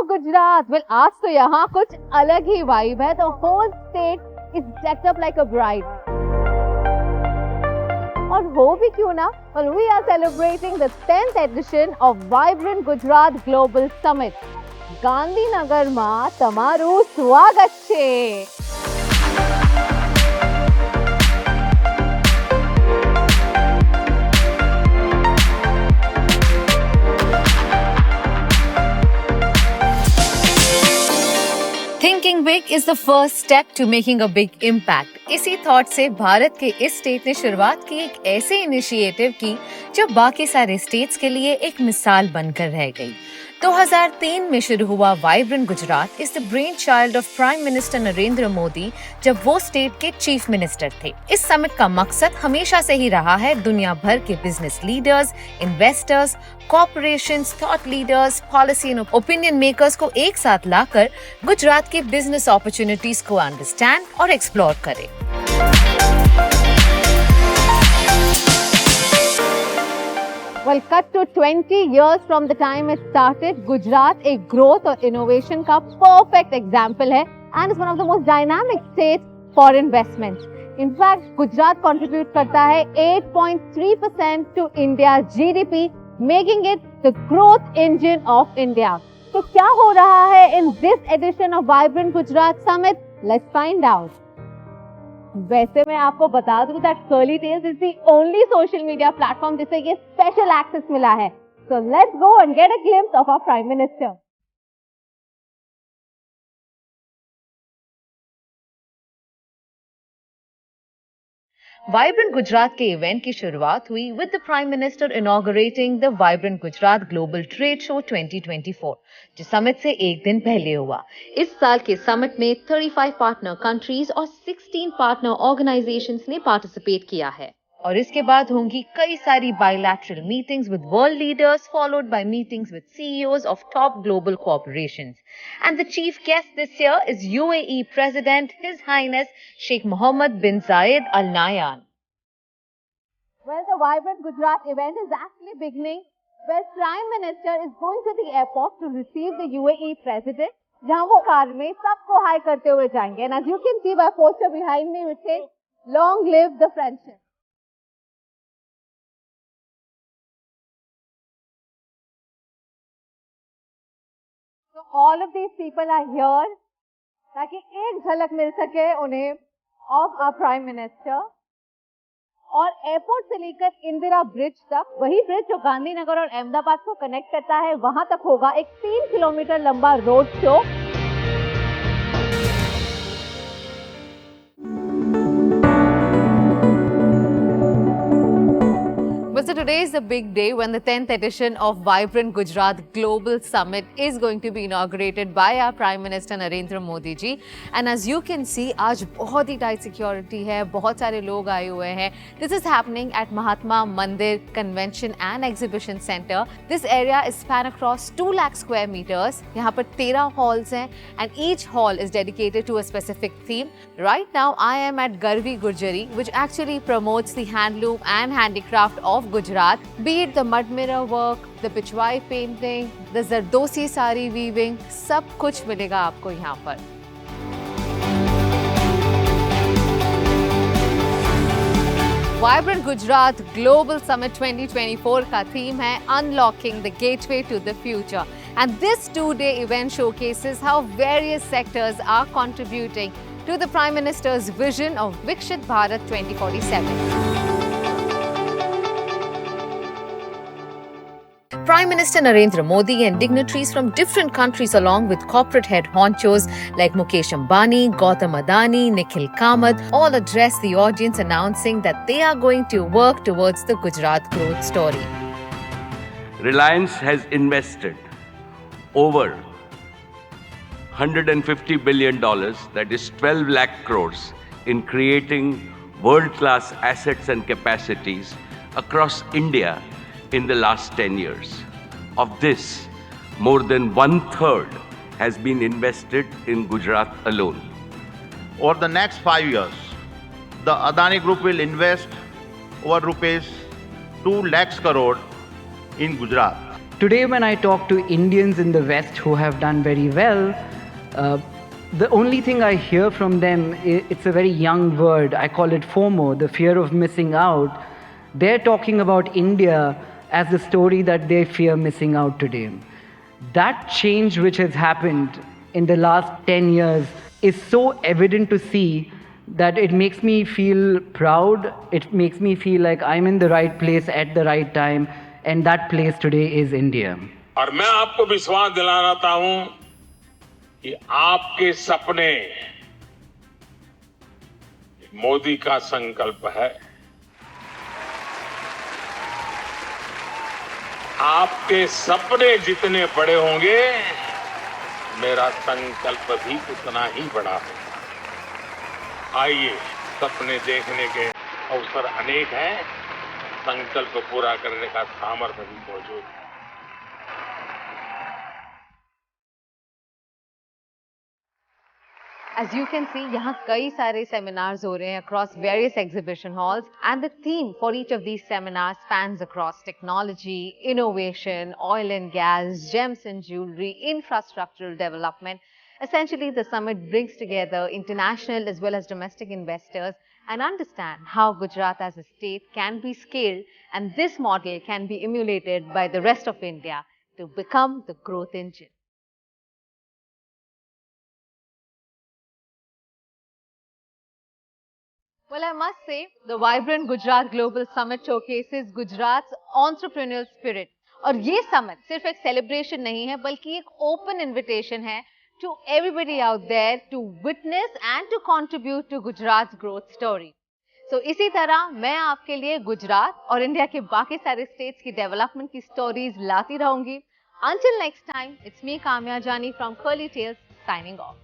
Gujarat. Well आज तो यहाँ कुछ अलग ही वाइब है। The whole state is decked up like a bride. और हो भी क्यों ना, well, we are celebrating the 10th edition of Vibrant Gujarat Global Summit. ગાંધીનગરમાં તમારું સ્વાગત છે. Thinking big is the first step to making a big impact. इसी थॉट से भारत के इस स्टेट ने शुरुआत की एक ऐसे इनिशिएटिव की जो बाकी सारे स्टेट्स के लिए एक मिसाल बनकर रह गई. 2003 में शुरू हुआ vibrant Gujarat is the brain child of prime minister Narendra Modi जब वो स्टेट के चीफ मिनिस्टर थे. इस समिट का मकसद हमेशा से ही रहा है दुनिया भर के business leaders, investors, corporations, thought leaders, policy and opinion makers को एक साथ लाकर गुजरात के बिजनेस अपॉर्चुनिटीज को अंडरस्टैंड और एक्सप्लोर करें. Well, cut to 20 years from the time it started, Gujarat एक growth और innovation का perfect example है and is one of the most dynamic states for investments. In fact, Gujarat contribute करता है 8.3% to India's GDP, making it the growth engine of India. तो क्या हो रहा है in this edition of Vibrant Gujarat Summit? Let's find out. वैसे मैं आपको बता दूं that Curly Tales is the only social media platform जिसे ये special access मिला है. So let's go and get a glimpse of our Prime Minister. Vibrant Gujarat के इवेंट की शुरुआत हुई with the prime minister inaugurating the vibrant Gujarat global trade show 2024, जो summit से एक दिन पहले हुआ. इस साल के समिट में 35 पार्टनर कंट्रीज और 16 पार्टनर ऑर्गेनाइजेशंस ने पार्टिसिपेट किया है. और इसके बाद होंगी कई सारी bilateral meetings with world leaders followed by meetings with CEOs of top global corporations. And the chief guest this year is UAE president his highness Sheikh Mohammed bin Zayed Al नायान. Well, the Vibrant Gujarat event is actually beginning where Prime Minister is going to the airport to receive the UAE President, जहां वो car में सबको high करते हुए जाएंगे. And as you can see by poster behind me, which says, "Long live the friendship." So all of these people are here ताकि एक झलक मिल सके उन्हें of our Prime Minister. और एयरपोर्ट से लेकर इंदिरा ब्रिज तक, वही ब्रिज जो गांधीनगर और अहमदाबाद को कनेक्ट करता है, वहां तक होगा एक 3 किलोमीटर लंबा road show. But so today is the big day when the 10th edition of Vibrant Gujarat Global Summit is going to be inaugurated by our Prime Minister Narendra Modi ji. And as you can see, आज बहुत ही tight security है, बहुत सारे लोग आए हुए हैं. This is happening at Mahatma Mandir Convention and Exhibition Center. This area is span across 2 lakh square meters. यहाँ पर 13 halls हैं and each hall is dedicated to a specific theme. Right now, I am at Garvi Gurjari, which actually promotes the handloom and handicraft of Gujarat, be it the mud mirror work, the Pichwai painting, the Zardosi sari weaving, सब कुछ मिलेगा आपको यहाँ पर. Vibrant Gujarat Global Summit 2024 का theme है Unlocking the Gateway to the Future. And this 2-day event showcases how various sectors are contributing to the Prime Minister's vision of Vikshit Bharat 2047. Prime Minister Narendra Modi and dignitaries from different countries along with corporate head honchos like Mukesh Ambani, Gautam Adani, Nikhil Kamath all addressed the audience announcing that they are going to work towards the Gujarat growth story. Reliance has invested over $150 billion, that is 12 lakh crores, in creating world-class assets and capacities across India in the last 10 years. Of this, more than 1/3 has been invested in Gujarat alone. Over the next 5 years, the Adani Group will invest over rupees 2 lakhs crore in Gujarat. Today, when I talk to Indians in the West who have done very well, the only thing I hear from them, it's a very young word. I call it FOMO, the fear of missing out. They're talking about India as the story that they fear missing out today. That change which has happened in the last 10 years is so evident to see that it makes me feel proud. It makes me feel like I'm in the right place at the right time, and that place today is India. और मैं आपको विश्वास दिलाता हूं कि आपके सपने मोदी का संकल्प है। आपके सपने जितने बड़े होंगे, मेरा संकल्प भी उतना ही बड़ा होगा। आइए, सपने देखने के अवसर अनेक हैं, संकल्प पूरा करने का सामर्थ्य भी मौजूद है। As you can see, यहाँ कई सारे seminars हो रहे हैं across various exhibition halls, and the theme for each of these seminars spans across technology, innovation, oil and gas, gems and jewelry, infrastructural development. Essentially, the summit brings together international as well as domestic investors and understand how Gujarat as a state can be scaled, and this model can be emulated by the rest of India to become the growth engine. Well, I must say, the vibrant Gujarat Global Summit showcases Gujarat's entrepreneurial spirit. और ये summit सिर्फ एक celebration नहीं है, बल्कि एक open invitation है to everybody out there to witness and to contribute to Gujarat's growth story. So, इसी तरह मैं आपके लिए गुजरात और इंडिया के बाकी सारे states की development की stories लाती रहूंगी. Until next time, it's me Kamya Jani from Curly Tales signing off.